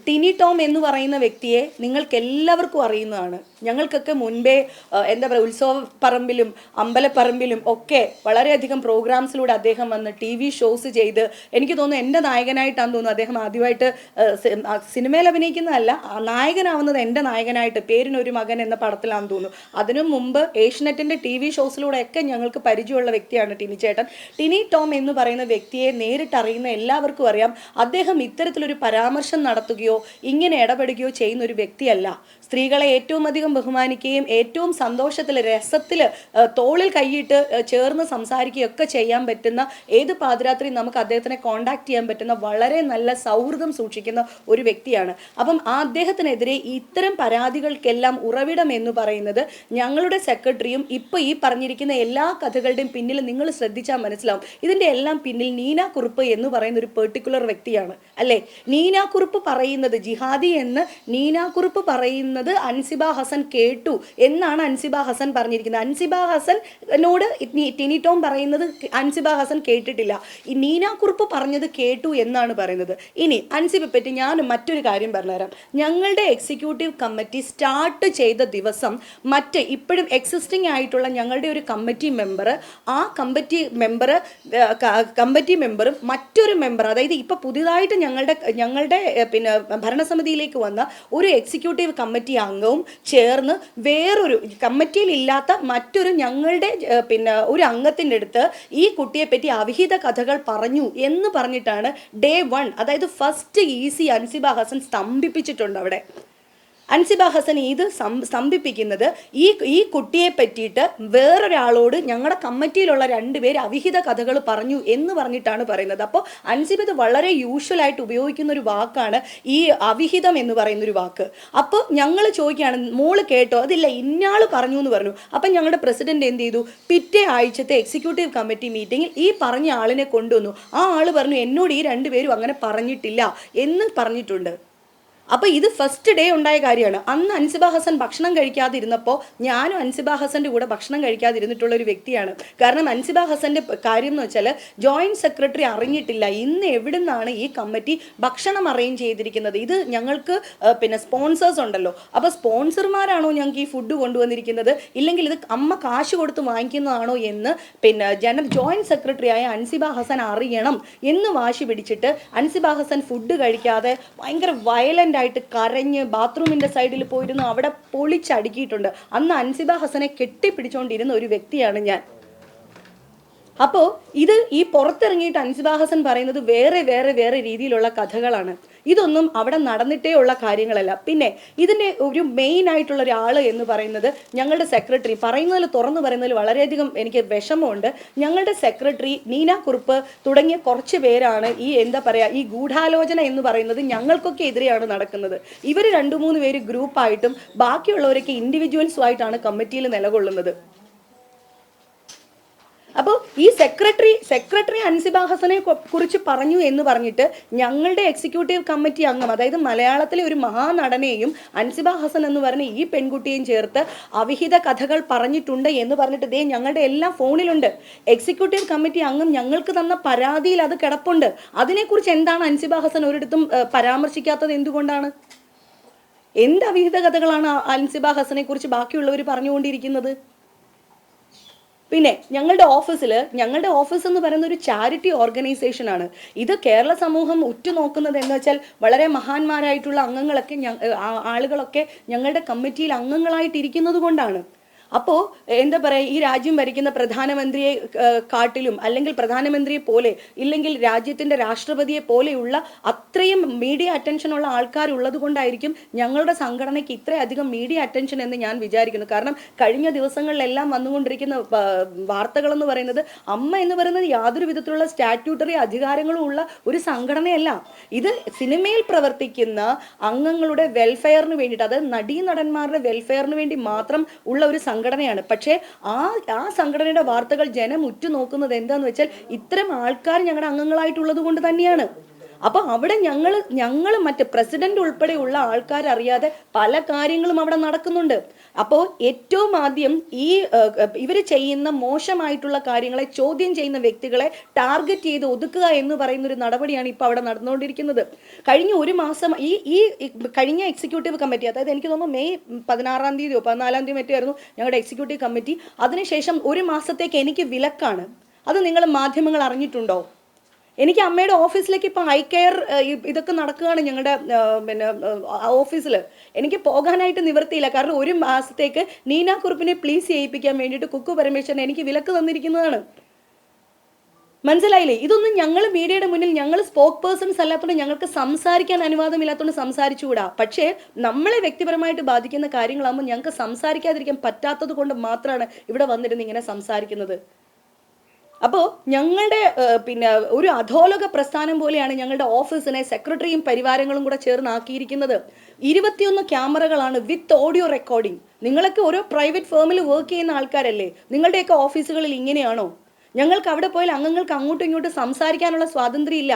ടിനി ടോം എന്ന് പറയുന്ന വ്യക്തിയെ നിങ്ങൾക്ക് എല്ലാവർക്കും അറിയുന്നതാണ്. ഞങ്ങൾക്കൊക്കെ മുൻപേ എന്താ പറയുക, ഉത്സവ പറമ്പിലും അമ്പലപ്പറമ്പിലും ഒക്കെ വളരെയധികം പ്രോഗ്രാംസിലൂടെ അദ്ദേഹം വന്ന് TV ഷോസ് ചെയ്ത്, എനിക്ക് തോന്നുന്നു എൻ്റെ നായകനായിട്ടാണെന്ന് തോന്നുന്നു അദ്ദേഹം ആദ്യമായിട്ട് സിനിമയിൽ അഭിനയിക്കുന്നതല്ല, നായകനാവുന്നത് എൻ്റെ നായകനായിട്ട് പേരിനൊരു മകൻ എന്ന പടത്തിലാണെന്ന് തോന്നുന്നു. അതിനു മുമ്പ് ഏഷ്യനെറ്റിൻ്റെ TV ഷോസിലൂടെയൊക്കെ ഞങ്ങൾക്ക് പരിചയമുള്ള വ്യക്തിയാണ് ടിനി ചേട്ടൻ. ടിനി ടോം എന്ന് പറയുന്ന വ്യക്തിയെ നേരിട്ട് അറിയുന്ന എല്ലാവർക്കും അറിയാം, അദ്ദേഹം ഇത്തരത്തിലൊരു പരാമർശം നടത്തുകയോ ഇങ്ങനെ ഇടപെടുകയോ ചെയ്യുന്ന ഒരു വ്യക്തിയല്ല. സ്ത്രീകളെ ഏറ്റവും അധികം ബഹുമാനിക്കുകയും ഏറ്റവും സന്തോഷത്തിൽ രസത്തിൽ തോളിൽ കൈയിട്ട് ചേർന്ന് സംസാരിക്കുകയൊക്കെ ചെയ്യാൻ പറ്റുന്ന, ഏത് പാതിരാത്രി നമുക്ക് അദ്ദേഹത്തിനെ കോണ്ടാക്ട് ചെയ്യാൻ പറ്റുന്ന വളരെ നല്ല സൗഹൃദം സൂക്ഷിക്കുന്ന ഒരു വ്യക്തിയാണ്. അപ്പം ആ അദ്ദേഹത്തിനെതിരെ ഇത്തരം പരാതികൾക്കെല്ലാം ഉറവിടം എന്ന് പറയുന്നത് ഞങ്ങളുടെ സെക്രട്ടറിയും ഇപ്പോൾ ഈ പറഞ്ഞിരിക്കുന്ന എല്ലാ കഥകളുടെയും പിന്നിൽ നിങ്ങൾ ശ്രദ്ധിച്ചാൽ മനസ്സിലാവും, ഇതിൻ്റെ എല്ലാം പിന്നിൽ നീന കുറുപ്പ് എന്ന് പറയുന്ന ഒരു പെർട്ടിക്കുലർ വ്യക്തിയാണ്, അല്ലേ? നീന കുറുപ്പ് പറയുന്നത്, ജിഹാദി എന്ന് നീന കുറുപ്പ് പറയുന്നത് അൻസിബ ഹസൻ കേട്ടു എന്നാണ് അൻസിബ ഹസൻ പറഞ്ഞിരിക്കുന്നത്. അൻസിബ ഹസനോട് ടിനി ടോം പറയുന്നത് അൻസിബ ഹസൻ കേട്ടിട്ടില്ല, ഈ നീന കുറുപ്പ് പറഞ്ഞത് കേട്ടു എന്നാണ് പറയുന്നത്. ഇനി അൻസിബെ പറ്റി ഞാൻ മറ്റൊരു കാര്യം പറഞ്ഞുതരാം. ഞങ്ങളുടെ എക്സിക്യൂട്ടീവ് കമ്മിറ്റി സ്റ്റാർട്ട് ചെയ്ത ദിവസം ഇപ്പോഴും എക്സിസ്റ്റിംഗ് ആയിട്ടുള്ള ഞങ്ങളുടെ ഒരു കമ്മിറ്റി മെമ്പർ, ആ കമ്മിറ്റി മെമ്പറും മറ്റൊരു മെമ്പർ, അതായത് ഇപ്പൊ പുതിയതായിട്ട് ഞങ്ങളുടെ പിന്നെ ഭരണസമിതിയിലേക്ക് വന്ന ഒരു എക്സിക്യൂട്ടീവ് കമ്മിറ്റി അംഗവും ചേർന്ന് വേറൊരു കമ്മിറ്റിയിൽ ഇല്ലാത്ത മറ്റൊരു ഞങ്ങളുടെ പിന്നെ ഒരു അംഗത്തിൻ്റെ അടുത്ത് ഈ കുട്ടിയെ പറ്റി അവിഹിത കഥകൾ പറഞ്ഞു എന്ന് പറഞ്ഞിട്ടാണ് ഡേ 1, അതായത് ഫസ്റ്റ് ഈസി അൻസിബ ഹസൻ സ്തംഭിപ്പിച്ചിട്ടുണ്ട് അവിടെ. അൻസിബ ഹസൻ ഇത് സ്തംഭിപ്പിക്കുന്നത് ഈ കുട്ടിയെ പറ്റിയിട്ട് വേറൊരാളോട് ഞങ്ങളുടെ കമ്മിറ്റിയിലുള്ള 2 പേര് അവിഹിത കഥകൾ പറഞ്ഞു എന്ന് പറഞ്ഞിട്ടാണ് പറയുന്നത്. അപ്പോൾ അൻസിബ ഇത് വളരെ യൂഷ്വലായിട്ട് ഉപയോഗിക്കുന്ന ഒരു വാക്കാണ് ഈ അവിഹിതം എന്ന് പറയുന്ന ഒരു വാക്ക്. അപ്പോൾ ഞങ്ങൾ ചോദിക്കുകയാണ്, മോള് കേട്ടോ? അതില്ല, ഇന്നയാൾ പറഞ്ഞു എന്ന് പറഞ്ഞു. അപ്പം ഞങ്ങളുടെ പ്രസിഡന്റ് എന്ത് ചെയ്തു, പിറ്റേ ആഴ്ചത്തെ എക്സിക്യൂട്ടീവ് കമ്മിറ്റി മീറ്റിങ്ങിൽ ഈ പറഞ്ഞ ആളിനെ കൊണ്ടുവന്നു. ആ ആൾ പറഞ്ഞു, എന്നോട് ഈ 2 പേരും അങ്ങനെ പറഞ്ഞിട്ടില്ല എന്ന് പറഞ്ഞിട്ടുണ്ട്. അപ്പോൾ ഇത് ഫസ്റ്റ് ഡേ ഉണ്ടായ കാര്യമാണ്. അന്ന് അൻസിബ ഹസൻ ഭക്ഷണം കഴിക്കാതിരുന്നപ്പോൾ ഞാനും അൻസിബ ഹസൻ്റെ കൂടെ ഭക്ഷണം കഴിക്കാതിരുന്നിട്ടുള്ള ഒരു വ്യക്തിയാണ്. കാരണം അൻസിബ ഹസൻ്റെ കാര്യം എന്ന് വെച്ചാൽ ജോയിൻറ്റ് സെക്രട്ടറി അറിഞ്ഞിട്ടില്ല ഇന്ന് എവിടെ നിന്നാണ് ഈ കമ്മിറ്റി ഭക്ഷണം അറേഞ്ച് ചെയ്തിരിക്കുന്നത്. ഇത് ഞങ്ങൾക്ക് പിന്നെ സ്പോൺസേഴ്സ് ഉണ്ടല്ലോ, അപ്പോൾ സ്പോൺസർമാരാണോ ഞങ്ങൾക്ക് ഈ ഫുഡ് കൊണ്ടുവന്നിരിക്കുന്നത്, ഇല്ലെങ്കിൽ ഇത് അമ്മ കാശ് കൊടുത്ത് വാങ്ങിക്കുന്നതാണോ എന്ന് പിന്നെ ജോയിൻറ്റ് സെക്രട്ടറി ആയ അൻസിബ ഹസൻ അറിയണം എന്ന് വാശി പിടിച്ചിട്ട് അൻസിബ ഹസൻ ഫുഡ് കഴിക്കാതെ ഭയങ്കര വയലൻ്റ് ആയിട്ട് കരഞ്ഞ് ബാത്റൂമിൻ്റെ സൈഡിൽ പോയിരുന്നു അവിടെ പൊളിച്ചടുക്കിയിട്ടുണ്ട്. അന്ന് അൻസിബ ഹസനെ കെട്ടിപ്പിടിച്ചുകൊണ്ടിരുന്ന ഒരു വ്യക്തിയാണ് ഞാൻ. അപ്പോൾ ഇത് ഈ പുറത്തിറങ്ങിയിട്ട് അൻസിബ ഹസൻ പറയുന്നത് വേറെ രീതിയിലുള്ള കഥകളാണ്. ഇതൊന്നും അവിടെ നടന്നിട്ടേ ഉള്ള കാര്യങ്ങളല്ല. പിന്നെ ഇതിൻ്റെ ഒരു മെയിൻ ആയിട്ടുള്ള ഒരാൾ എന്ന് പറയുന്നത് ഞങ്ങളുടെ സെക്രട്ടറി, പറയുന്നതിൽ തുറന്നു പറയുന്നതിൽ വളരെയധികം എനിക്ക് വിഷമമുണ്ട്. ഞങ്ങളുടെ സെക്രട്ടറി നീന കുറുപ്പ് തുടങ്ങിയ കുറച്ച് പേരാണ് ഈ എന്താ പറയുക, ഈ ഗൂഢാലോചന എന്ന് പറയുന്നത് ഞങ്ങൾക്കൊക്കെ എതിരെയാണ് നടക്കുന്നത്. ഇവർ 2-3 പേര് ഗ്രൂപ്പായിട്ടും ബാക്കിയുള്ളവരൊക്കെ ഇൻഡിവിജ്വൽസുമായിട്ടാണ് കമ്മിറ്റിയിൽ നിലകൊള്ളുന്നത്. അപ്പോൾ ഈ സെക്രട്ടറി അൻസിബ ഹസനെ കുറിച്ച് പറഞ്ഞു എന്ന് പറഞ്ഞിട്ട് ഞങ്ങളുടെ എക്സിക്യൂട്ടീവ് കമ്മിറ്റി അംഗം, അതായത് മലയാളത്തിലെ ഒരു മഹാനടനെയും അൻസിബ ഹസൻ എന്ന് പറഞ്ഞ ഈ പെൺകുട്ടിയെയും ചേർത്ത് അവിഹിത കഥകൾ പറഞ്ഞിട്ടുണ്ട് എന്ന് പറഞ്ഞിട്ട് ദേ ഞങ്ങളുടെ എല്ലാ ഫോണിലുണ്ട്. എക്സിക്യൂട്ടീവ് കമ്മിറ്റി അംഗം ഞങ്ങൾക്ക് തന്ന പരാതിയിൽ അത് കിടപ്പുണ്ട്. അതിനെക്കുറിച്ച് എന്താണ് അൻസിബ ഹസൻ ഒരിടത്തും പരാമർശിക്കാത്തത്? എന്തുകൊണ്ടാണ്? എന്ത് അവിഹിത കഥകളാണ് അൻസിബ ഹസനെ കുറിച്ച് ബാക്കിയുള്ളവർ പറഞ്ഞുകൊണ്ടിരിക്കുന്നത്? പിന്നെ ഞങ്ങളുടെ ഓഫീസ് എന്ന് പറയുന്ന ഒരു ചാരിറ്റി ഓർഗനൈസേഷനാണ്. ഇത് കേരള സമൂഹം ഉറ്റുനോക്കുന്നത് എന്ന് വെച്ചാൽ വളരെ മഹാന്മാരായിട്ടുള്ള ആളുകളൊക്കെ ഞങ്ങളുടെ കമ്മിറ്റിയിൽ അംഗങ്ങളായിട്ടിരിക്കുന്നത് കൊണ്ടാണ്. അപ്പോൾ എന്താ പറയുക, ഈ രാജ്യം ഭരിക്കുന്ന പ്രധാനമന്ത്രിയെ കാട്ടിലും അല്ലെങ്കിൽ പ്രധാനമന്ത്രിയെ പോലെ ഇല്ലെങ്കിൽ രാജ്യത്തിൻ്റെ രാഷ്ട്രപതിയെ പോലെയുള്ള അത്രയും മീഡിയ അറ്റൻഷനുള്ള ആൾക്കാരുള്ളത് കൊണ്ടായിരിക്കും ഞങ്ങളുടെ സംഘടനയ്ക്ക് ഇത്രയധികം മീഡിയ അറ്റൻഷൻ എന്ന് ഞാൻ വിചാരിക്കുന്നു. കാരണം കഴിഞ്ഞ ദിവസങ്ങളിലെല്ലാം വന്നുകൊണ്ടിരിക്കുന്ന വാർത്തകളെന്ന് പറയുന്നത് അമ്മ എന്ന് പറയുന്നത് യാതൊരു വിധത്തിലുള്ള സ്റ്റാറ്റ്യൂട്ടറി അധികാരങ്ങളും ഉള്ള ഒരു സംഘടനയല്ല. ഇത് സിനിമയിൽ പ്രവർത്തിക്കുന്ന അംഗങ്ങളുടെ വെൽഫെയറിന് വേണ്ടിയിട്ട്, അതായത് നടീനടന്മാരുടെ വെൽഫെയറിന് വേണ്ടി മാത്രം ഉള്ള ഒരു സംഘടനയാണ്. പക്ഷേ ആ സംഘടനയുടെ വാർത്തകൾ ജനം ഉറ്റുനോക്കുന്നത് എന്താന്ന് വെച്ചാൽ ഇത്തരം ആൾക്കാർ ഞങ്ങളുടെ അംഗങ്ങളായിട്ടുള്ളത് കൊണ്ട് തന്നെയാണ്. അപ്പൊ അവിടെ ഞങ്ങൾ മറ്റ് പ്രസിഡന്റ് ഉൾപ്പെടെയുള്ള ആൾക്കാർ അറിയാതെ പല കാര്യങ്ങളും അവിടെ നടക്കുന്നുണ്ട്. അപ്പോൾ ഏറ്റവും ആദ്യം ഈ ഇവർ ചെയ്യുന്ന മോശമായിട്ടുള്ള കാര്യങ്ങളെ ചോദ്യം ചെയ്യുന്ന വ്യക്തികളെ ടാർഗറ്റ് ചെയ്ത് ഒതുക്കുക എന്ന് പറയുന്ന ഒരു നടപടിയാണ് ഇപ്പോൾ അവിടെ നടന്നുകൊണ്ടിരിക്കുന്നത്. കഴിഞ്ഞ ഒരു മാസം ഈ കഴിഞ്ഞ എക്സിക്യൂട്ടീവ് കമ്മിറ്റി, അതായത് എനിക്ക് തോന്നുന്നു മെയ് 16-ാം തീയതിയോ 14-ാം തീയതി മറ്റായിരുന്നു ഞങ്ങളുടെ എക്സിക്യൂട്ടീവ് കമ്മിറ്റി. അതിനുശേഷം ഒരു മാസത്തേക്ക് എനിക്ക് വിലക്കാണ്. അത് നിങ്ങൾ മാധ്യമങ്ങൾ അറിഞ്ഞിട്ടുണ്ടോ? എനിക്ക് അമ്മയുടെ ഓഫീസിലേക്ക് ഇപ്പം ഐ കെയർ ഇതൊക്കെ നടക്കുകയാണ് ഞങ്ങളുടെ പിന്നെ ഓഫീസിൽ. എനിക്ക് പോകാനായിട്ട് നിവൃത്തിയില്ല. കാരണം ഒരു മാസത്തേക്ക് നീന കുറുപ്പിനെ പ്ലീസ് ചെയ്യിപ്പിക്കാൻ വേണ്ടിയിട്ട് കുക്കു പരമേശ്വരൻ എനിക്ക് വിലക്ക് തന്നിരിക്കുന്നതാണ്. മനസ്സിലായില്ലേ? ഇതൊന്നും ഞങ്ങൾ മീഡിയയുടെ മുന്നിൽ ഞങ്ങൾ സ്പോക്ക് പേഴ്സൺസ് അല്ലാത്തതുകൊണ്ട് ഞങ്ങൾക്ക് സംസാരിക്കാൻ അനുവാദമില്ലാത്തതുകൊണ്ട് സംസാരിച്ചുകൂടാ. പക്ഷേ നമ്മളെ വ്യക്തിപരമായിട്ട് ബാധിക്കുന്ന കാര്യങ്ങളാകുമ്പോൾ ഞങ്ങൾക്ക് സംസാരിക്കാതിരിക്കാൻ പറ്റാത്തത് കൊണ്ട് മാത്രമാണ് ഇവിടെ വന്നിരുന്ന് ഇങ്ങനെ സംസാരിക്കുന്നത്. അപ്പോൾ ഞങ്ങളുടെ പിന്നെ ഒരു അധോലോക പ്രസ്ഥാനം പോലെയാണ് ഞങ്ങളുടെ ഓഫീസിനെ സെക്രട്ടറിയും പരിവാരങ്ങളും കൂടെ ചേർന്നാക്കിയിരിക്കുന്നത്. 21 ക്യാമറകളാണ് വിത്ത് ഓഡിയോ റെക്കോർഡിംഗ്. നിങ്ങളൊക്കെ ഓരോ പ്രൈവറ്റ് ഫേമിൽ വർക്ക് ചെയ്യുന്ന ആൾക്കാരല്ലേ? നിങ്ങളുടെയൊക്കെ ഓഫീസുകളിൽ ഇങ്ങനെയാണോ? ഞങ്ങൾക്ക് അവിടെ പോയാൽ അംഗങ്ങൾക്ക് അങ്ങോട്ടും ഇങ്ങോട്ടും സംസാരിക്കാനുള്ള സ്വാതന്ത്ര്യം ഇല്ല.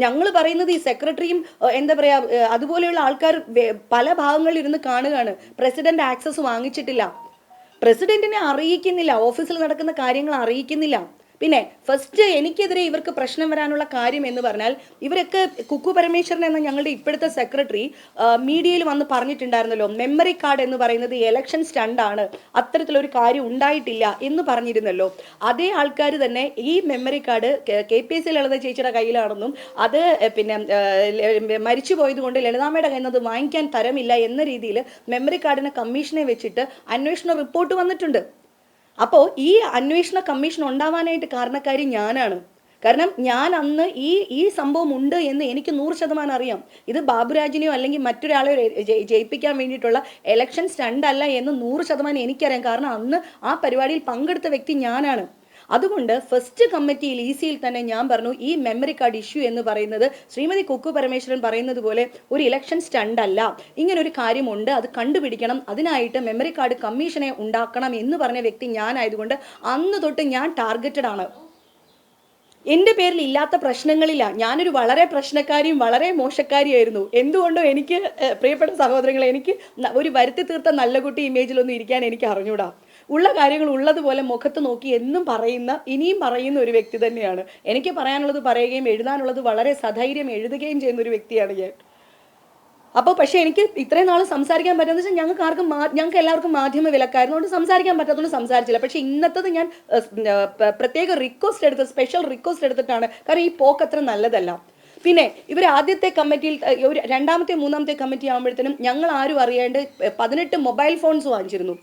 ഞങ്ങൾ പറയുന്നത് ഈ സെക്രട്ടറിയും എന്താ പറയുക അതുപോലെയുള്ള ആൾക്കാർ പല ഭാഗങ്ങളിൽ ഇരുന്ന് കാണുകയാണ്. പ്രസിഡന്റ് ആക്സസ് വാങ്ങിച്ചിട്ടില്ല, പ്രസിഡന്റിനെ അറിയിക്കുന്നില്ല, ഓഫീസിൽ നടക്കുന്ന കാര്യങ്ങൾ അറിയിക്കുന്നില്ല. പിന്നെ ഫസ്റ്റ് എനിക്കെതിരെ ഇവർക്ക് പ്രശ്നം വരാനുള്ള കാര്യം എന്ന് പറഞ്ഞാൽ, ഇവരൊക്കെ കുക്കു പരമേശ്വരൻ എന്ന ഞങ്ങളുടെ ഇപ്പോഴത്തെ സെക്രട്ടറി മീഡിയയിൽ വന്ന് പറഞ്ഞിട്ടുണ്ടായിരുന്നല്ലോ, മെമ്മറി കാർഡ് എന്ന് പറയുന്നത് ഇലക്ഷൻ സ്റ്റണ്ടാണ്, അത്തരത്തിലൊരു കാര്യം ഉണ്ടായിട്ടില്ല എന്ന് പറഞ്ഞിരുന്നല്ലോ. അതേ ആൾക്കാർ തന്നെ ഈ മെമ്മറി കാർഡ് KPSC ലളിത ചേച്ചിയുടെ കയ്യിലാണെന്നും അത് പിന്നെ മരിച്ചു പോയത് കൊണ്ട് ലളിതാമ്മയുടെ കയ്യിൽ നിന്ന് അത് വാങ്ങിക്കാൻ തരമില്ല എന്ന രീതിയിൽ മെമ്മറി കാർഡിനെ കമ്മീഷനെ വെച്ചിട്ട് അന്വേഷണ റിപ്പോർട്ട് വന്നിട്ടുണ്ട്. അപ്പോൾ ഈ അന്വേഷണ കമ്മീഷൻ ഉണ്ടാവാനായിട്ട് കാരണക്കാരി ഞാനാണ്. കാരണം ഞാൻ അന്ന് ഈ സംഭവം ഉണ്ട് എന്ന് എനിക്ക് 100% അറിയാം. ഇത് ബാബുരാജിനെയോ അല്ലെങ്കിൽ മറ്റൊരാളെയോ ജയിപ്പിക്കാൻ വേണ്ടിയിട്ടുള്ള എലക്ഷൻ സ്റ്റണ്ട് അല്ല എന്ന് 100% എനിക്കറിയാം. കാരണം അന്ന് ആ പരിപാടിയിൽ പങ്കെടുത്ത വ്യക്തി ഞാനാണ്. അതുകൊണ്ട് ഫസ്റ്റ് കമ്മിറ്റിയിൽ EC-യിൽ തന്നെ ഞാൻ പറഞ്ഞു, ഈ മെമ്മറി കാർഡ് ഇഷ്യൂ എന്ന് പറയുന്നത് ശ്രീമതി കുക്കു പരമേശ്വരൻ പറയുന്നത് പോലെ ഒരു ഇലക്ഷൻ സ്റ്റണ്ട് അല്ല, ഇങ്ങനൊരു കാര്യമുണ്ട്, അത് കണ്ടുപിടിക്കണം, അതിനായിട്ട് മെമ്മറി കാർഡ് കമ്മീഷനെ ഉണ്ടാക്കണം എന്ന് പറഞ്ഞ വ്യക്തി ഞാനായതുകൊണ്ട് അന്ന് തൊട്ട് ഞാൻ ടാർഗറ്റഡ് ആണ്. എൻ്റെ പേരിൽ ഇല്ലാത്ത പ്രശ്നങ്ങളില്ല. ഞാനൊരു വളരെ പ്രശ്നക്കാരിയും വളരെ മോശക്കാരിയായിരുന്നു. എന്തുകൊണ്ടോ എനിക്ക് പ്രിയപ്പെട്ട സഹോദരങ്ങളെ, എനിക്ക് ഒരു വരുത്തി തീർത്ത നല്ല കുട്ടി ഇമേജിലൊന്നും ഇരിക്കാൻ എനിക്ക് അറിഞ്ഞൂടാ. ഉള്ള കാര്യങ്ങൾ ഉള്ളതുപോലെ മുഖത്ത് നോക്കി എന്നും ഇനിയും പറയുന്ന ഒരു വ്യക്തി തന്നെയാണ്. എനിക്ക് പറയാനുള്ളത് പറയുകയും എഴുതാനുള്ളത് വളരെ സധൈര്യം എഴുതുകയും ചെയ്യുന്ന ഒരു വ്യക്തിയാണ് ഞാൻ. അപ്പോൾ പക്ഷേ എനിക്ക് ഇത്രയും നാൾ സംസാരിക്കാൻ പറ്റുന്നത് വെച്ചാൽ ഞങ്ങൾക്ക് എല്ലാവർക്കും മാധ്യമ വിലക്കായിരുന്നു, അതുകൊണ്ട് സംസാരിക്കാൻ പറ്റാത്തതുകൊണ്ട് സംസാരിച്ചില്ല. പക്ഷേ ഇന്നത്തത് ഞാൻ പ്രത്യേക സ്പെഷ്യൽ റിക്വസ്റ്റ് എടുത്തിട്ടാണ്. കാരണം ഈ പോക്ക് അത്ര നല്ലതല്ല. പിന്നെ ഇവർ ആദ്യത്തെ കമ്മിറ്റിയിൽ ഒരു രണ്ടാമത്തെ മൂന്നാമത്തെ കമ്മിറ്റി ആകുമ്പോഴത്തേനും ഞങ്ങൾ ആരും അറിയാണ്ട് 18 മൊബൈൽ ഫോൺസ് വാങ്ങിച്ചിരുന്നു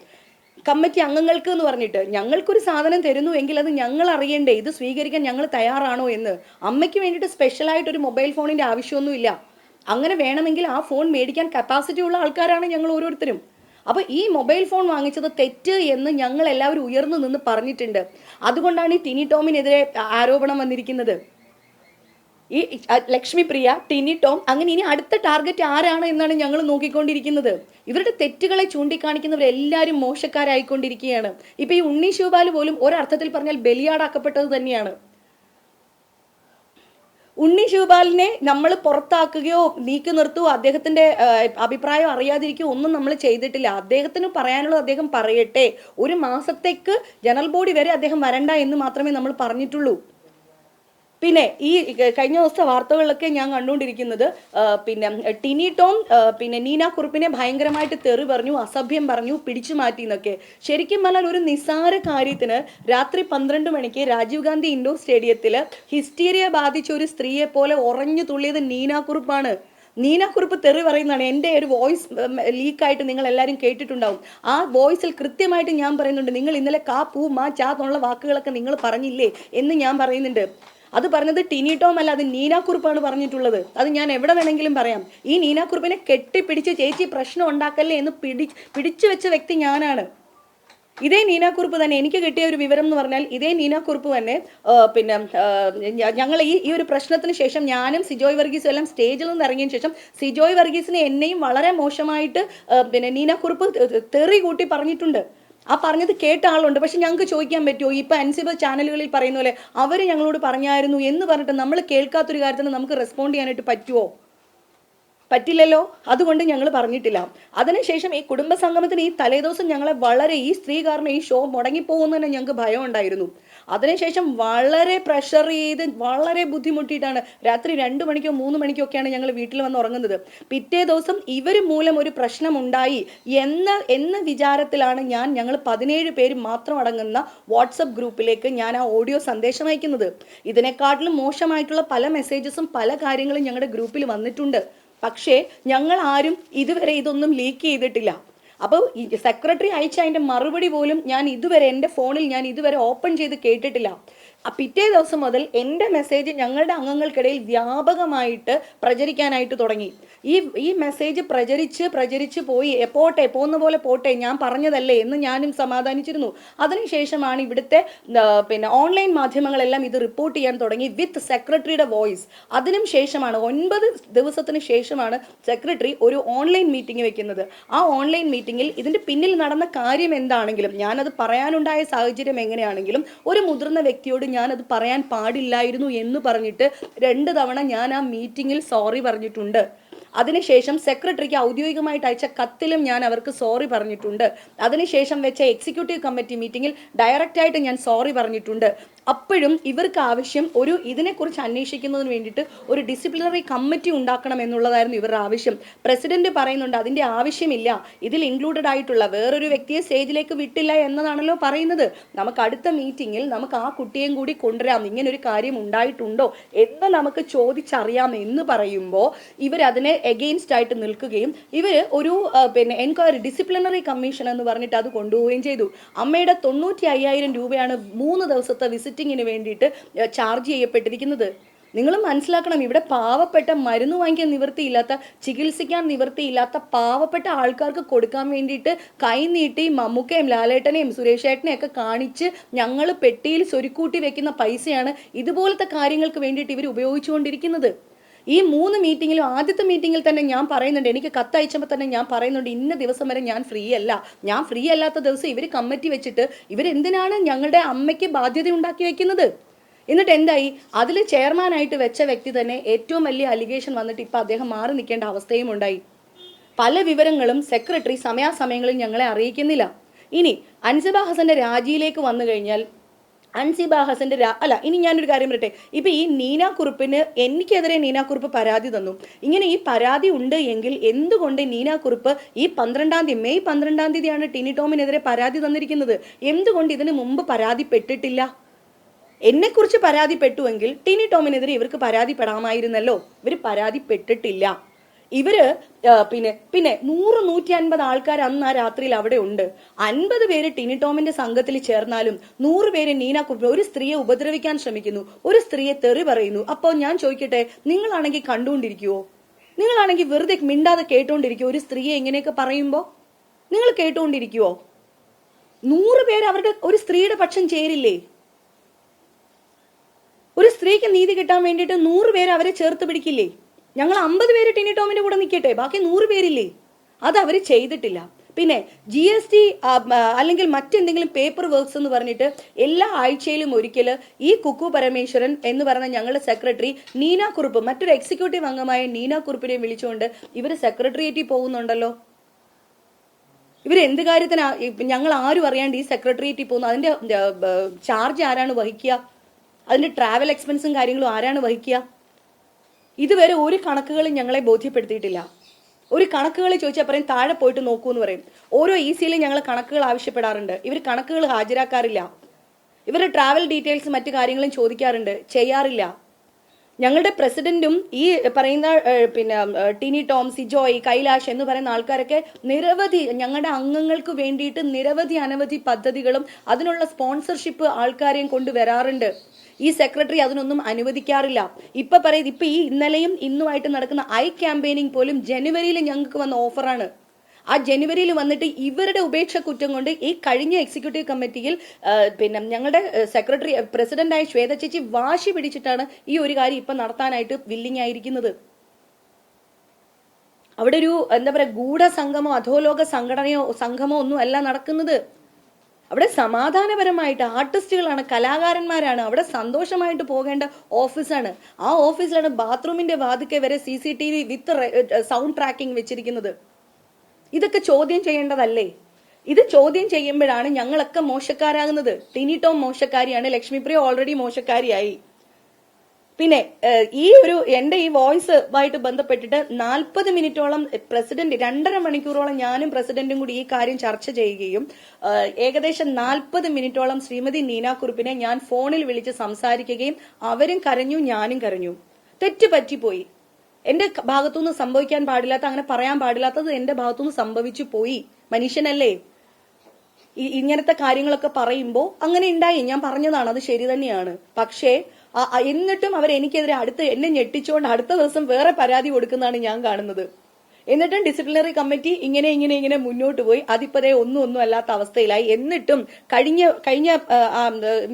കമ്മിറ്റി അംഗങ്ങൾക്ക് എന്ന് പറഞ്ഞിട്ട്. ഞങ്ങൾക്കൊരു സാധനം തരുന്നു എങ്കിൽ അത് ഞങ്ങൾ അറിയണ്ടേ, ഇത് സ്വീകരിക്കാൻ ഞങ്ങൾ തയ്യാറാണോ എന്ന്. അമ്മയ്ക്ക് വേണ്ടിയിട്ട് സ്പെഷ്യലായിട്ടൊരു മൊബൈൽ ഫോണിൻ്റെ ആവശ്യമൊന്നുമില്ല. അങ്ങനെ വേണമെങ്കിൽ ആ ഫോൺ മേടിക്കാൻ കപ്പാസിറ്റി ഉള്ള ആൾക്കാരാണ് ഞങ്ങൾ ഓരോരുത്തരും. അപ്പോൾ ഈ മൊബൈൽ ഫോൺ വാങ്ങിച്ചത് തെറ്റ് എന്ന് ഞങ്ങൾ എല്ലാവരും ഉയർന്നു നിന്ന് പറഞ്ഞിട്ടുണ്ട്. അതുകൊണ്ടാണ് ഈ ടിനി ടോമിനെതിരെ ആരോപണം വന്നിരിക്കുന്നത്. ഈ ലക്ഷ്മി പ്രിയ, ടിനി ടോം, അങ്ങനെ ഇനി അടുത്ത ടാർഗറ്റ് ആരാണ് എന്നാണ് ഞങ്ങൾ നോക്കിക്കൊണ്ടിരിക്കുന്നത്. ഇവരുടെ തെറ്റുകളെ ചൂണ്ടിക്കാണിക്കുന്നവരെല്ലാവരും മോശക്കാരായിക്കൊണ്ടിരിക്കുകയാണ്. ഇപ്പം ഈ ഉണ്ണി ശിവപാൽ പോലും ഒരർത്ഥത്തിൽ പറഞ്ഞാൽ ബലിയാടാക്കപ്പെട്ടത് തന്നെയാണ്. ഉണ്ണി ശിവപാലിനെ നമ്മൾ പുറത്താക്കുകയോ നീക്കി നിർത്തുകയോ അദ്ദേഹത്തിൻ്റെ അഭിപ്രായം അറിയാതിരിക്കുകയോ ഒന്നും നമ്മൾ ചെയ്തിട്ടില്ല. അദ്ദേഹത്തിന് പറയാനുള്ളത് അദ്ദേഹം പറയട്ടെ. ഒരു മാസത്തേക്ക് ജനറൽ ബോഡി വരെ അദ്ദേഹം വരണ്ട എന്ന് മാത്രമേ നമ്മൾ പറഞ്ഞിട്ടുള്ളൂ. പിന്നെ ഈ കഴിഞ്ഞ ദിവസത്തെ വാർത്തകളിലൊക്കെ ഞാൻ കണ്ടുകൊണ്ടിരിക്കുന്നത് പിന്നെ ടിനി ടോം പിന്നെ നീന കുറുപ്പിനെ ഭയങ്കരമായിട്ട് തെറി പറഞ്ഞു, അസഭ്യം പറഞ്ഞു, പിടിച്ചു മാറ്റി എന്നൊക്കെ. ശരിക്കും പറഞ്ഞാൽ ഒരു നിസ്സാര കാര്യത്തിന് രാത്രി 12 മണിക്ക് രാജീവ് ഗാന്ധി ഇൻഡോർ സ്റ്റേഡിയത്തിൽ ഹിസ്റ്റീരിയ ബാധിച്ച ഒരു സ്ത്രീയെ പോലെ ഉറഞ്ഞു തുള്ളിയത് നീന കുറുപ്പാണ്. നീന കുറുപ്പ് തെറി പറയുന്നതാണ്. എൻ്റെ ഒരു വോയിസ് ലീക്കായിട്ട് നിങ്ങൾ എല്ലാവരും കേട്ടിട്ടുണ്ടാവും. ആ വോയിസിൽ കൃത്യമായിട്ട് ഞാൻ പറയുന്നുണ്ട്, നിങ്ങൾ ഇന്നലെ കാ പൂ മാ ചാ എന്നുള്ള വാക്കുകളൊക്കെ നിങ്ങൾ പറഞ്ഞില്ലേ എന്ന് ഞാൻ പറയുന്നുണ്ട്. അത് പറഞ്ഞത് ടിനി ടോം അല്ല, അത് നീന കുറുപ്പാണ് പറഞ്ഞിട്ടുള്ളത്. അത് ഞാൻ എവിടെ വേണമെങ്കിലും പറയാം. ഈ നീന കുറുപ്പിനെ കെട്ടിപ്പിടിച്ച് ചേച്ചി പ്രശ്നം ഉണ്ടാക്കല്ലേ എന്ന് പിടിച്ചു വെച്ച വ്യക്തി ഞാനാണ്. ഇതേ നീന കുറുപ്പ് തന്നെ, എനിക്ക് കിട്ടിയ ഒരു വിവരം എന്ന് പറഞ്ഞാൽ ഇതേ നീന കുറുപ്പ് തന്നെ പിന്നെ ഞങ്ങൾ ഈ ഒരു പ്രശ്നത്തിന് ശേഷം ഞാനും സിജോയ് വർഗീസും എല്ലാം സ്റ്റേജിൽ നിന്ന് ഇറങ്ങിയതിന് ശേഷം സിജോയ് വർഗീസിനെ എന്നെയും വളരെ മോശമായിട്ട് പിന്നെ നീന കുറുപ്പ് തെറി കൂട്ടി പറഞ്ഞിട്ടുണ്ട്. ആ പറഞ്ഞത് കേട്ട ആളുണ്ട്. പക്ഷെ ഞങ്ങൾക്ക് ചോദിക്കാൻ പറ്റുമോ? ഇപ്പം അൻസിബ ചാനലുകളിൽ പറയുന്ന പോലെ അവർ ഞങ്ങളോട് പറഞ്ഞായിരുന്നു എന്ന് പറഞ്ഞിട്ട് നമ്മൾ കേൾക്കാത്തൊരു കാര്യത്തിന് നമുക്ക് റെസ്പോണ്ട് ചെയ്യാനായിട്ട് പറ്റുമോ? പറ്റില്ലല്ലോ, അതുകൊണ്ട് ഞങ്ങൾ പറഞ്ഞിട്ടില്ല. അതിനുശേഷം ഈ കുടുംബ സംഗമത്തിന് ഈ തലേദിവസം ഞങ്ങളെ വളരെ, ഈ സ്ത്രീ കാരണം ഈ ഷോ മുടങ്ങിപ്പോകുമെന്ന് തന്നെ ഞങ്ങൾക്ക് ഭയം ഉണ്ടായിരുന്നു. അതിനുശേഷം വളരെ പ്രഷർ ചെയ്ത് വളരെ ബുദ്ധിമുട്ടിയിട്ടാണ് രാത്രി 2 മണിക്കോ 3 മണിക്കോ ഒക്കെയാണ് ഞങ്ങൾ വീട്ടിൽ വന്ന് ഉറങ്ങുന്നത്. പിറ്റേ ദിവസം ഇവർ മൂലം ഒരു പ്രശ്നമുണ്ടായി എന്ന വിചാരത്തിലാണ് ഞങ്ങൾ 17 പേര് മാത്രം അടങ്ങുന്ന വാട്സപ്പ് ഗ്രൂപ്പിലേക്ക് ഞാൻ ആ ഓഡിയോ സന്ദേശം അയക്കുന്നത്. ഇതിനെക്കാട്ടിലും മോശമായിട്ടുള്ള പല മെസ്സേജസും പല കാര്യങ്ങളും ഞങ്ങളുടെ ഗ്രൂപ്പിൽ വന്നിട്ടുണ്ട്. പക്ഷേ ഞങ്ങൾ ആരും ഇതുവരെ ഇതൊന്നും ലീക്ക് ചെയ്തിട്ടില്ല. അപ്പോൾ ഈ സെക്രട്ടറി അയച്ച അതിൻ്റെ മറുപടി പോലും ഞാൻ ഇതുവരെ എൻ്റെ ഫോണിൽ ഞാൻ ഇതുവരെ ഓപ്പൺ ചെയ്ത് കേട്ടിട്ടില്ല. പിറ്റേ ദിവസം മുതൽ എൻ്റെ മെസ്സേജ് ഞങ്ങളുടെ അംഗങ്ങൾക്കിടയിൽ വ്യാപകമായിട്ട് പ്രചരിക്കാനായിട്ട് തുടങ്ങി. ഈ മെസ്സേജ് പ്രചരിച്ച് പോയി, പോകുന്ന പോലെ പോട്ടെ, ഞാൻ പറഞ്ഞതല്ലേ എന്ന് ഞാനും സമാധാനിച്ചിരുന്നു. അതിനുശേഷമാണ് ഇവിടുത്തെ ഓൺലൈൻ മാധ്യമങ്ങളെല്ലാം ഇത് റിപ്പോർട്ട് ചെയ്യാൻ തുടങ്ങി വിത്ത് സെക്രട്ടറിയുടെ വോയിസ്. അതിനും ശേഷമാണ് 9 ദിവസത്തിന് ശേഷമാണ് സെക്രട്ടറി ഒരു ഓൺലൈൻ മീറ്റിംഗ് വെക്കുന്നത്. ആ ഓൺലൈൻ മീറ്റിംഗിൽ ഇതിൻ്റെ പിന്നിൽ നടന്ന കാര്യം എന്താണെങ്കിലും, ഞാനത് പറയാനുണ്ടായ സാഹചര്യം എങ്ങനെയാണെങ്കിലും, ഒരു മുതിർന്ന വ്യക്തിയോട് ഞാനത് പറയാൻ പാടില്ലായിരുന്നു എന്ന് പറഞ്ഞിട്ട് 2 തവണ ഞാൻ ആ മീറ്റിംഗിൽ സോറി പറഞ്ഞിട്ടുണ്ട്. അതിനുശേഷം സെക്രട്ടറിക്ക് ഔദ്യോഗികമായിട്ട് അയച്ച കത്തിലും ഞാൻ അവർക്ക് സോറി പറഞ്ഞിട്ടുണ്ട്. അതിനുശേഷം വെച്ച എക്സിക്യൂട്ടീവ് കമ്മിറ്റി മീറ്റിംഗിൽ ഡയറക്റ്റായിട്ട് ഞാൻ സോറി പറഞ്ഞിട്ടുണ്ട്. അപ്പോഴും ഇവർക്ക് ആവശ്യം ഇതിനെക്കുറിച്ച് അന്വേഷിക്കുന്നതിന് വേണ്ടിയിട്ട് ഒരു ഡിസിപ്ലിനറി കമ്മിറ്റി ഉണ്ടാക്കണം എന്നുള്ളതായിരുന്നു ഇവരുടെ ആവശ്യം. പ്രസിഡന്റ് പറയുന്നുണ്ട് അതിൻ്റെ ആവശ്യമില്ല, ഇതിൽ ഇൻക്ലൂഡഡ് ആയിട്ടുള്ള വേറൊരു വ്യക്തിയെ സ്റ്റേജിലേക്ക് വിട്ടില്ല എന്നതാണല്ലോ പറയുന്നത്. നമുക്ക് അടുത്ത മീറ്റിംഗിൽ നമുക്ക് ആ കുട്ടിയെയും കൂടി കൊണ്ടുവരാം, ഇങ്ങനൊരു കാര്യം ഉണ്ടായിട്ടുണ്ടോ എന്ന് നമുക്ക് ചോദിച്ചറിയാം എന്ന് പറയുമ്പോൾ ഇവരതിനെ എഗെയിൻസ്റ്റ് ആയിട്ട് നിൽക്കുകയും ഇവർ ഒരു എൻക്വയറി ഡിസിപ്ലിനറി കമ്മീഷൻ എന്ന് പറഞ്ഞിട്ട് അത് കൊണ്ടുപോവുകയും ചെയ്തു. അമ്മയുടെ 95,000 രൂപയാണ് 3 ദിവസത്തെ വിസിറ്റിങ്ങിന് വേണ്ടിയിട്ട് ചാർജ് ചെയ്യപ്പെട്ടിരിക്കുന്നത്. നിങ്ങൾ മനസ്സിലാക്കണം, ഇവിടെ പാവപ്പെട്ട, മരുന്ന് വാങ്ങിക്കാൻ നിവൃത്തിയില്ലാത്ത, ചികിത്സിക്കാൻ നിവൃത്തിയില്ലാത്ത പാവപ്പെട്ട ആൾക്കാർക്ക് കൊടുക്കാൻ വേണ്ടിയിട്ട് കൈനീട്ടി മമ്മൂക്കയും ലാലേട്ടനെയും സുരേഷ് ഏട്ടനെയും ഒക്കെ കാണിച്ച് ഞങ്ങൾ പെട്ടിയിൽ സ്വരുക്കൂട്ടി വെക്കുന്ന പൈസയാണ് ഇതുപോലത്തെ കാര്യങ്ങൾക്ക് വേണ്ടിയിട്ട് ഇവർ ഉപയോഗിച്ചുകൊണ്ടിരിക്കുന്നത്. ഈ 3 മീറ്റിങ്ങിലും ആദ്യത്തെ മീറ്റിങ്ങിൽ തന്നെ ഞാൻ പറയുന്നുണ്ട്, എനിക്ക് കത്തയച്ചപ്പോൾ തന്നെ ഞാൻ പറയുന്നുണ്ട് ഇന്ന ദിവസം വരെ ഞാൻ ഫ്രീ അല്ല. ഞാൻ ഫ്രീ അല്ലാത്ത ദിവസം ഇവർ കമ്മിറ്റി വെച്ചിട്ട് ഇവരെന്തിനാണ് ഞങ്ങളുടെ അമ്മയ്ക്ക് ബാധ്യത ഉണ്ടാക്കി വെക്കുന്നത്? എന്നിട്ട് എന്തായി? അതിൽ ചെയർമാനായിട്ട് വെച്ച വ്യക്തി തന്നെ ഏറ്റവും വലിയ അലിഗേഷൻ വന്നിട്ട് ഇപ്പം അദ്ദേഹം മാറി നിൽക്കേണ്ട അവസ്ഥയും ഉണ്ടായി. പല വിവരങ്ങളും സെക്രട്ടറി സമയാസമയങ്ങളിൽ ഞങ്ങളെ അറിയിക്കുന്നില്ല. ഇനി അൻസിബ ഹസന്റെ രാജിയിലേക്ക് വന്നു കഴിഞ്ഞാൽ അൻസിബ ഹസന്റെ ഇനി ഞാനൊരു കാര്യം പറയട്ടെ. ഇപ്പം ഈ നീന കുറുപ്പിന്, എനിക്കെതിരെ നീന കുറുപ്പ് പരാതി തന്നു. ഇങ്ങനെ ഈ പരാതി ഉണ്ട് എങ്കിൽ എന്തുകൊണ്ട് നീന കുറുപ്പ് ഈ 12-ാം തീയതി, മെയ് 12-ാം തീയതിയാണ് ടിനി ടോമിനെതിരെ പരാതി തന്നിരിക്കുന്നത്, എന്തുകൊണ്ട് ഇതിന് മുമ്പ് പരാതിപ്പെട്ടിട്ടില്ല? എന്നെക്കുറിച്ച് പരാതിപ്പെട്ടുവെങ്കിൽ ടിനി ടോമിനെതിരെ ഇവർക്ക് പരാതിപ്പെടാമായിരുന്നല്ലോ. ഇവർ പരാതിപ്പെട്ടിട്ടില്ല. ഇവര് പിന്നെ 100-150 ആൾക്കാർ അന്ന് ആ രാത്രിയിൽ അവിടെ ഉണ്ട്. 50 പേര് ടിനി ടോമിന്റെ സംഘത്തിൽ ചേർന്നാലും 100 പേര് നീന കുറുപ്പ് ഒരു സ്ത്രീയെ ഉപദ്രവിക്കാൻ ശ്രമിക്കുന്നു, ഒരു സ്ത്രീയെ തെറി പറയുന്നു. അപ്പോൾ ഞാൻ ചോദിക്കട്ടെ, നിങ്ങളാണെങ്കിൽ കണ്ടുകൊണ്ടിരിക്കുവോ? നിങ്ങളാണെങ്കിൽ വെറുതെ മിണ്ടാതെ കേട്ടുകൊണ്ടിരിക്കുവോ? ഒരു സ്ത്രീയെ എങ്ങനെയൊക്കെ പറയുമ്പോ നിങ്ങൾ കേട്ടുകൊണ്ടിരിക്കുവോ? 100 പേര് അവരുടെ ഒരു സ്ത്രീയുടെ പക്ഷം ചേരില്ലേ? ഒരു സ്ത്രീക്ക് നീതി കിട്ടാൻ വേണ്ടിയിട്ട് 100 പേര് അവരെ ചേർത്ത് പിടിക്കില്ലേ? ഞങ്ങൾ 50 പേര് ടിനി ടോമിന്റെ കൂടെ നിൽക്കട്ടെ, ബാക്കി 100 പേരില്ലേ? അത് അവർ ചെയ്തിട്ടില്ല. പിന്നെ GST അല്ലെങ്കിൽ മറ്റെന്തെങ്കിലും പേപ്പർ വർക്ക്സ് എന്ന് പറഞ്ഞിട്ട് എല്ലാ ആഴ്ചയിലും ഒരിക്കൽ ഈ കുക്കു പരമേശ്വരൻ എന്ന് പറഞ്ഞ ഞങ്ങളുടെ സെക്രട്ടറി നീന കുറുപ്പ്, മറ്റൊരു എക്സിക്യൂട്ടീവ് അംഗമായ നീന കുറുപ്പിനെ വിളിച്ചുകൊണ്ട് ഇവർ സെക്രട്ടേറിയറ്റിൽ പോകുന്നുണ്ടല്ലോ. ഇവരെന്ത് കാര്യത്തിനാ ഞങ്ങൾ ആരും അറിയാണ്ട് ഈ സെക്രട്ടേറിയറ്റിൽ പോകുന്നു? അതിന്റെ ചാർജ് ആരാണ് വഹിക്കുക? അതിന്റെ ട്രാവൽ എക്സ്പെൻസും കാര്യങ്ങളും ആരാണ് വഹിക്കുക? ഇതുവരെ ഒരു കണക്കുകളും ഞങ്ങളെ ബോധ്യപ്പെടുത്തിയിട്ടില്ല. ഒരു കണക്കുകൾ ചോദിച്ചാൽ പറയും താഴെ പോയിട്ട് നോക്കൂ എന്ന് പറയും. ഓരോ ECയിലും ഞങ്ങൾ കണക്കുകൾ ആവശ്യപ്പെടാറുണ്ട്, ഇവർ കണക്കുകൾ ഹാജരാക്കാറില്ല. ഇവരുടെ ട്രാവൽ ഡീറ്റെയിൽസ് മറ്റു കാര്യങ്ങളും ചോദിക്കാറുണ്ട്, ചെയ്യാറില്ല. ഞങ്ങളുടെ പ്രസിഡന്റും ഈ പറയുന്ന ടിനി ടോം, സിജോയ്, കൈലാഷ് എന്ന് പറയുന്ന ആൾക്കാരൊക്കെ നിരവധി ഞങ്ങളുടെ അംഗങ്ങൾക്ക് വേണ്ടിയിട്ട് അനവധി പദ്ധതികളും അതിനുള്ള സ്പോൺസർഷിപ്പ് ആൾക്കാരെയും കൊണ്ടുവരാറുണ്ട്. ഈ സെക്രട്ടറി അതിനൊന്നും അനുവദിക്കാറില്ല. ഇപ്പൊ ഈ ഇന്നലെയും ഇന്നുമായിട്ട് നടക്കുന്ന ക്യാമ്പയിനിങ് പോലും ജനുവരിയിൽ ഞങ്ങൾക്ക് വന്ന ഓഫറാണ്. ആ ജനുവരിയിൽ വന്നിട്ട് ഇവരുടെ ഉപേക്ഷ കുറ്റം കൊണ്ട് ഈ കഴിഞ്ഞ എക്സിക്യൂട്ടീവ് കമ്മിറ്റിയിൽ ഞങ്ങളുടെ സെക്രട്ടറി പ്രസിഡന്റായ ശ്വേത ചേച്ചി വാശി പിടിച്ചിട്ടാണ് ഈ ഒരു കാര്യം ഇപ്പൊ നടത്താനായിട്ട് വില്ലിങ് ആയിരിക്കുന്നത്. അവിടെ ഒരു ഗൂഢ സംഘമോ അധോലോക സംഘടനയോ സംഘമോ ഒന്നും അല്ല നടക്കുന്നത്. അവിടെ സമാധാനപരമായിട്ട് ആർട്ടിസ്റ്റുകളാണ്, കലാകാരന്മാരാണ്, അവിടെ സന്തോഷമായിട്ട് പോകേണ്ട ഓഫീസാണ്. ആ ഓഫീസിലാണ് ബാത്റൂമിന്റെ വാതിക്കെ വരെ CCTV വിത്ത് സൗണ്ട് ട്രാക്കിംഗ് വെച്ചിരിക്കുന്നത്. ഇതൊക്കെ ചോദ്യം ചെയ്യേണ്ടതല്ലേ? ഇത് ചോദ്യം ചെയ്യുമ്പോഴാണ് ഞങ്ങളൊക്കെ മോശക്കാരാകുന്നത്. ടിനി ടോം മോശക്കാരിയാണ്, ലക്ഷ്മിപ്രിയ ഓൾറെഡി മോശക്കാരിയായി. പിന്നെ എന്റെ ഈ വോയിസുമായിട്ട് ബന്ധപ്പെട്ടിട്ട് 40 മിനിറ്റോളം പ്രസിഡന്റ്, 2.5 മണിക്കൂറോളം ഞാനും പ്രസിഡന്റും കൂടി ഈ കാര്യം ചർച്ച ചെയ്യുകയും ഏകദേശം 40 മിനിറ്റോളം ശ്രീമതി നീന കുറുപ്പിനെ ഞാൻ ഫോണിൽ വിളിച്ച് സംസാരിക്കുകയും അവരും കരഞ്ഞു, ഞാനും കരഞ്ഞു. തെറ്റ് പറ്റിപ്പോയി. എന്റെ ഭാഗത്തുനിന്ന് സംഭവിക്കാൻ പാടില്ലാത്ത, അങ്ങനെ പറയാൻ പാടില്ലാത്തത് എന്റെ ഭാഗത്തുനിന്ന് സംഭവിച്ചു പോയി. മനുഷ്യനല്ലേ? ഇങ്ങനത്തെ കാര്യങ്ങളൊക്കെ പറയുമ്പോ അങ്ങനെ ഉണ്ടായി, ഞാൻ പറഞ്ഞതാണ്, അത് ശരി തന്നെയാണ്. പക്ഷേ എന്നിട്ടും അവർ എനിക്കെതിരെ എന്നെ ഞെട്ടിച്ചുകൊണ്ട് അടുത്ത ദിവസം വേറെ പരാതി കൊടുക്കുന്നതാണ് ഞാൻ കാണുന്നത്. എന്നിട്ടും ഡിസിപ്ലിനറി കമ്മിറ്റി ഇങ്ങനെ മുന്നോട്ട് പോയി. അതിപ്പതേ ഒന്നും അല്ലാത്ത അവസ്ഥയിലായി. എന്നിട്ടും കഴിഞ്ഞ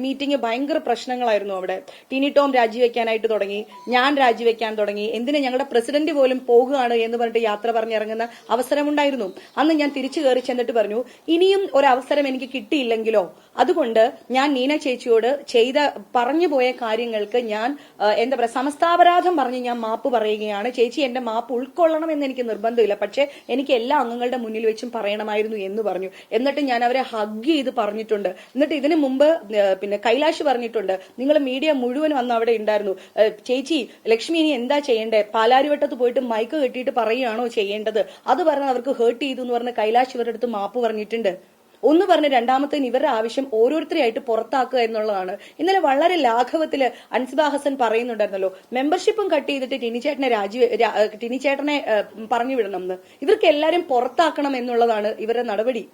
മീറ്റിംഗ് ഭയങ്കര പ്രശ്നങ്ങളായിരുന്നു. അവിടെ ടിനി ടോം രാജിവെക്കാനായിട്ട് തുടങ്ങി, ഞാൻ രാജിവെക്കാൻ തുടങ്ങി. എന്തിനാ ഞങ്ങളുടെ പ്രസിഡന്റ് പോലും പോകുകയാണ് എന്ന് പറഞ്ഞിട്ട് യാത്ര പറഞ്ഞിറങ്ങുന്ന അവസരമുണ്ടായിരുന്നു. അന്ന് ഞാൻ തിരിച്ചു കയറി ചെന്നിട്ട് പറഞ്ഞു, ഇനിയും ഒരവസരം എനിക്ക് കിട്ടിയില്ലെങ്കിലോ, അതുകൊണ്ട് ഞാൻ നീന ചേച്ചിയോട് പറഞ്ഞു പോയ കാര്യങ്ങൾക്ക് ഞാൻ സമസ്താപരാധം പറഞ്ഞ് ഞാൻ മാപ്പ് പറയുകയാണ്. ചേച്ചി എന്റെ മാപ്പ് ഉൾക്കൊള്ളണം എന്ന് എനിക്ക് നിർബന്ധമില്ല, പക്ഷെ എനിക്ക് എല്ലാ അംഗങ്ങളുടെ മുന്നിൽ വെച്ചും പറയണമായിരുന്നു എന്ന് പറഞ്ഞു. എന്നിട്ട് ഞാൻ അവരെ ഹഗ് ചെയ്ത് പറഞ്ഞിട്ടുണ്ട്. എന്നിട്ട് ഇതിനു മുമ്പ് പിന്നെ കൈലാഷ് പറഞ്ഞിട്ടുണ്ട്, നിങ്ങൾ മീഡിയ മുഴുവൻ വന്ന് അവിടെ ഉണ്ടായിരുന്നു, ചേച്ചി ലക്ഷ്മി ഇനി എന്താ ചെയ്യേണ്ടേ, പാലാരിവട്ടത്ത് പോയിട്ട് മൈക്ക് കെട്ടിയിട്ട് പറയുകയാണോ ചെയ്യേണ്ടത്, അത് പറഞ്ഞ് അവർക്ക് ഹേർട്ട് ചെയ്തു എന്ന് പറഞ്ഞ് കൈലാഷ് ഇവരുടെ അടുത്ത് മാപ്പ് പറഞ്ഞിട്ടുണ്ട്. ഒന്ന് പറഞ്ഞ് രണ്ടാമത്തേന് ഇവരുടെ ആവശ്യം ഓരോരുത്തരെയായിട്ട് പുറത്താക്കുക എന്നുള്ളതാണ്. ഇന്നലെ വളരെ ലാഘവത്തില് അൻസിബ ഹസൻ പറയുന്നുണ്ടായിരുന്നല്ലോ, മെമ്പർഷിപ്പും കട്ട് ചെയ്തിട്ട് ടിനി ചേട്ടനെ പറഞ്ഞു വിടണം എന്ന്. ഇവർക്ക് എല്ലാരും പുറത്താക്കണം എന്നുള്ളതാണ് ഇവരുടെ നടപടി.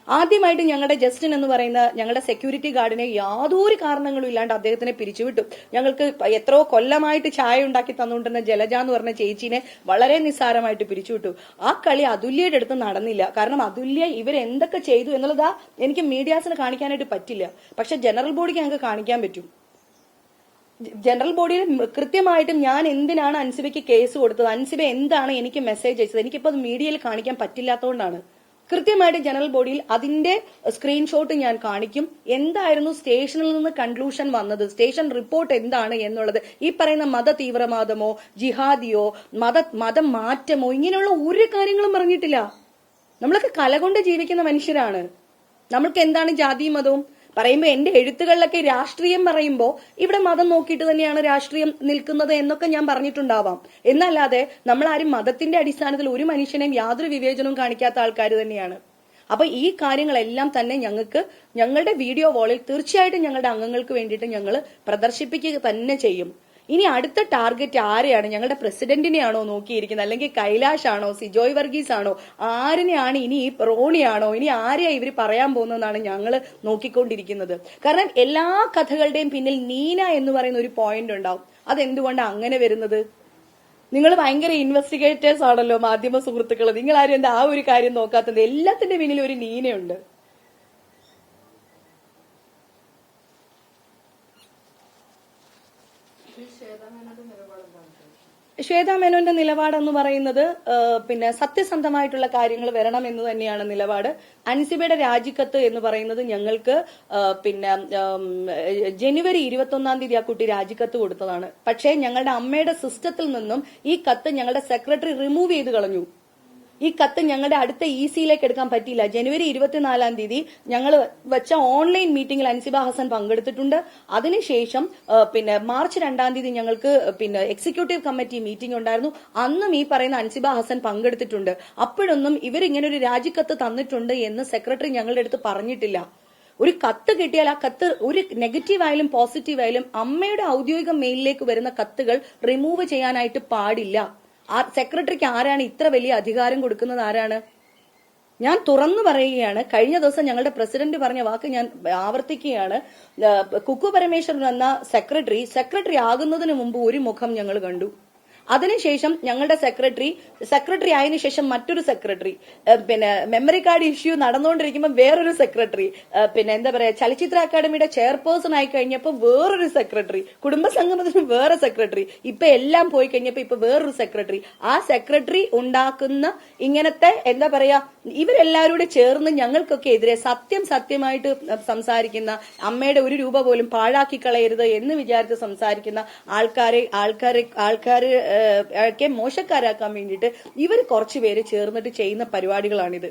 ആദ്യമായിട്ട് ഞങ്ങളുടെ ജസ്റ്റിൻ എന്ന് പറയുന്ന ഞങ്ങളുടെ സെക്യൂരിറ്റി ഗാർഡിനെ യാതൊരു കാരണങ്ങളും ഇല്ലാണ്ട് അദ്ദേഹത്തിനെ പിരിച്ചുവിട്ടു. ഞങ്ങൾക്ക് എത്രയോ കൊല്ലമായിട്ട് ചായ ഉണ്ടാക്കി തന്നുകൊണ്ടിരുന്ന ജലജ എന്ന് പറഞ്ഞ ചേച്ചീനെ വളരെ നിസ്സാരമായിട്ട് പിരിച്ചുവിട്ടു. ആ കളി അതുല്യയുടെ അടുത്ത് നടന്നില്ല. കാരണം അതുല്യ ഇവരെന്തൊക്കെ ചെയ്തു എന്നുള്ളതാ എനിക്ക് മീഡിയാസിന് കാണിക്കാനായിട്ട് പറ്റില്ല, പക്ഷെ ജനറൽ ബോഡിക്ക് ഞങ്ങൾക്ക് കാണിക്കാൻ പറ്റും. ജനറൽ ബോഡിയിൽ കൃത്യമായിട്ടും ഞാൻ എന്തിനാണ് അൻസിബയ്ക്ക് കേസ് കൊടുത്തത്, അൻസിബ എന്താണ് എനിക്ക് മെസ്സേജ് അയച്ചത്, എനിക്കിപ്പോ അത് മീഡിയയിൽ കാണിക്കാൻ പറ്റില്ലാത്തതുകൊണ്ടാണ്. കൃത്യമായിട്ട് ജനറൽ ബോഡിയിൽ അതിന്റെ സ്ക്രീൻഷോട്ട് ഞാൻ കാണിക്കും. എന്തായിരുന്നു സ്റ്റേഷനിൽ നിന്ന് കൺക്ലൂഷൻ വന്നത്, സ്റ്റേഷൻ റിപ്പോർട്ട് എന്താണ് എന്നുള്ളത്. ഈ പറയുന്ന മത തീവ്രവാദമോ ജിഹാദിയോ മതം മാറ്റമോ ഇങ്ങനെയുള്ള ഒരു കാര്യങ്ങളും പറഞ്ഞിട്ടില്ല. നമ്മളൊക്കെ കലകൊണ്ട് ജീവിക്കുന്ന മനുഷ്യരാണ്. നമ്മൾക്ക് എന്താണ് ജാതിയും മതവും പറയുമ്പോ, എന്റെ എഴുത്തുകളിലൊക്കെ രാഷ്ട്രീയം പറയുമ്പോ ഇവിടെ മതം നോക്കിയിട്ട് തന്നെയാണ് രാഷ്ട്രീയം നിൽക്കുന്നത് എന്നൊക്കെ ഞാൻ പറഞ്ഞിട്ടുണ്ടാവാം. എന്നല്ലാതെ നമ്മളാരും മതത്തിന്റെ അടിസ്ഥാനത്തിൽ ഒരു മനുഷ്യനെയും യാതൊരു വിവേചനവും കാണിക്കാത്ത ആൾക്കാർ തന്നെയാണ്. അപ്പൊ ഈ കാര്യങ്ങളെല്ലാം തന്നെ ഞങ്ങളുടെ വീഡിയോ വാളിൽ തീർച്ചയായിട്ടും ഞങ്ങളുടെ അംഗങ്ങൾക്ക് വേണ്ടിയിട്ട് ഞങ്ങൾ പ്രദർശിപ്പിക്കുക തന്നെ ചെയ്യും. ഇനി അടുത്ത ടാർഗറ്റ് ആരെയാണ്? ഞങ്ങളുടെ പ്രസിഡന്റിനെയാണോ നോക്കിയിരിക്കുന്നത്, അല്ലെങ്കിൽ കൈലാഷ് ആണോ, സിജോയ് വർഗീസ് ആണോ, ആരിനെയാണ് ഇനി റോണിയാണോ, ഇനി ആരെയാ ഇവർ പറയാൻ പോകുന്നതെന്നാണ് ഞങ്ങൾ നോക്കിക്കൊണ്ടിരിക്കുന്നത്. കാരണം എല്ലാ കഥകളുടെയും പിന്നിൽ നീന എന്ന് പറയുന്ന ഒരു പോയിന്റ് ഉണ്ടാവും. അതെന്തുകൊണ്ടാണ് അങ്ങനെ വരുന്നത്? നിങ്ങൾ ഭയങ്കര ഇൻവെസ്റ്റിഗേറ്റേഴ്സ് ആണല്ലോ മാധ്യമ സുഹൃത്തുക്കൾ, നിങ്ങൾ ആരും എന്താ ആ ഒരു കാര്യം നോക്കാത്തത്? എല്ലാത്തിന്റെ പിന്നിൽ ഒരു നീനയുണ്ട്. ശ്വേതാ മേനോന്റെ നിലപാടെന്ന് പറയുന്നത് പിന്നെ സത്യസന്ധമായിട്ടുള്ള കാര്യങ്ങൾ വരണം എന്ന് തന്നെയാണ് നിലപാട്. അൻസിബയുടെ രാജിക്കത്ത് എന്ന് പറയുന്നത് ഞങ്ങൾക്ക് പിന്നെ ജനുവരി 21 ആ കുട്ടി രാജിക്കത്ത് കൊടുത്തതാണ്. പക്ഷേ ഞങ്ങളുടെ അമ്മയുടെ സിസ്റ്റത്തിൽ നിന്നും ഈ കത്ത് ഞങ്ങളുടെ സെക്രട്ടറി റിമൂവ് ചെയ്ത് കളഞ്ഞു. ഈ കത്ത് ഞങ്ങളുടെ അടുത്ത ECയിലേക്ക് എടുക്കാൻ പറ്റിയില്ല. ജനുവരി 24 ഞങ്ങൾ വെച്ച ഓൺലൈൻ മീറ്റിംഗിൽ അൻസിബ ഹസൻ പങ്കെടുത്തിട്ടുണ്ട്. അതിനുശേഷം പിന്നെ മാർച്ച് 2 ഞങ്ങൾക്ക് പിന്നെ എക്സിക്യൂട്ടീവ് കമ്മിറ്റി മീറ്റിംഗ് ഉണ്ടായിരുന്നു. അന്നും ഈ പറയുന്ന അൻസിബ ഹസൻ പങ്കെടുത്തിട്ടുണ്ട്. അപ്പോഴൊന്നും ഇവരിങ്ങനെ ഒരു രാജിക്കത്ത് തന്നിട്ടുണ്ട് എന്ന് സെക്രട്ടറി ഞങ്ങളുടെ അടുത്ത് പറഞ്ഞിട്ടില്ല. ഒരു കത്ത് കിട്ടിയാൽ ആ കത്ത് ഒരു നെഗറ്റീവ് ആയാലും പോസിറ്റീവ് ആയാലും അമ്മയുടെ ഔദ്യോഗിക മെയിലിലേക്ക് വരുന്ന കത്തുകൾ റിമൂവ് ചെയ്യാനായിട്ട് പാടില്ല. ആ സെക്രട്ടറിക്ക് ആരാണ് ഇത്ര വലിയ അധികാരം കൊടുക്കുന്നത്? ആരാണ്? ഞാൻ തുറന്നു പറയുകയാണ്. കഴിഞ്ഞ ദിവസം ഞങ്ങളുടെ പ്രസിഡന്റ് പറഞ്ഞ വാക്ക് ഞാൻ ആവർത്തിക്കുകയാണ്. കുക്കു പരമേശ്വരൻ എന്ന സെക്രട്ടറി ആകുന്നതിന് മുമ്പ് ഒരു മുഖം ഞങ്ങൾ കണ്ടു. അതിനുശേഷം ഞങ്ങളുടെ സെക്രട്ടറി ആയതിനു ശേഷം മറ്റൊരു സെക്രട്ടറി, പിന്നെ മെമ്മറി കാർഡ് ഇഷ്യൂ നടന്നുകൊണ്ടിരിക്കുമ്പോൾ വേറൊരു സെക്രട്ടറി, പിന്നെ എന്താ പറയാ ചലച്ചിത്ര അക്കാദമിയുടെ ചെയർപേഴ്സൺ ആയി കഴിഞ്ഞപ്പോൾ വേറൊരു സെക്രട്ടറി, കുടുംബസംഗമത്തിന് വേറെ സെക്രട്ടറി, ഇപ്പൊ എല്ലാം പോയി കഴിഞ്ഞപ്പോ ഇപ്പൊ വേറൊരു സെക്രട്ടറി. ആ സെക്രട്ടറി ഉണ്ടാക്കുന്ന ഇങ്ങനത്തെ എന്താ പറയാ ഇവരെല്ലാവരും കൂടെ ചേർന്ന് ഞങ്ങൾക്കൊക്കെ എതിരെ സത്യമായിട്ട് സംസാരിക്കുന്ന, അമ്മയുടെ ഒരു രൂപ പോലും പാഴാക്കി കളയരുത് എന്ന് വിചാരിച്ച് സംസാരിക്കുന്ന ആൾക്കാരെ മോശക്കാരാക്കാൻ വേണ്ടിയിട്ട് ഇവർ കുറച്ചുപേര് ചേർന്നിട്ട് ചെയ്യുന്ന പരിപാടികളാണിത്.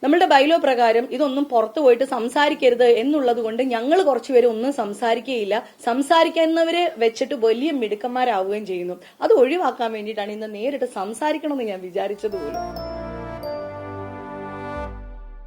നമ്മളുടെ ബൈലോ പ്രകാരം ഇതൊന്നും പുറത്തു പോയിട്ട് സംസാരിക്കരുത് എന്നുള്ളത് കൊണ്ട് ഞങ്ങൾ കുറച്ചുപേര് ഒന്നും സംസാരിക്കുകയില്ല. സംസാരിക്കുന്നവരെ വെച്ചിട്ട് വലിയ മിടുക്കന്മാരാവുകയും ചെയ്യുന്നു. അത് ഒഴിവാക്കാൻ വേണ്ടിയിട്ടാണ് ഇന്ന് നേരിട്ട് സംസാരിക്കണമെന്ന് ഞാൻ വിചാരിച്ചത് പോലും.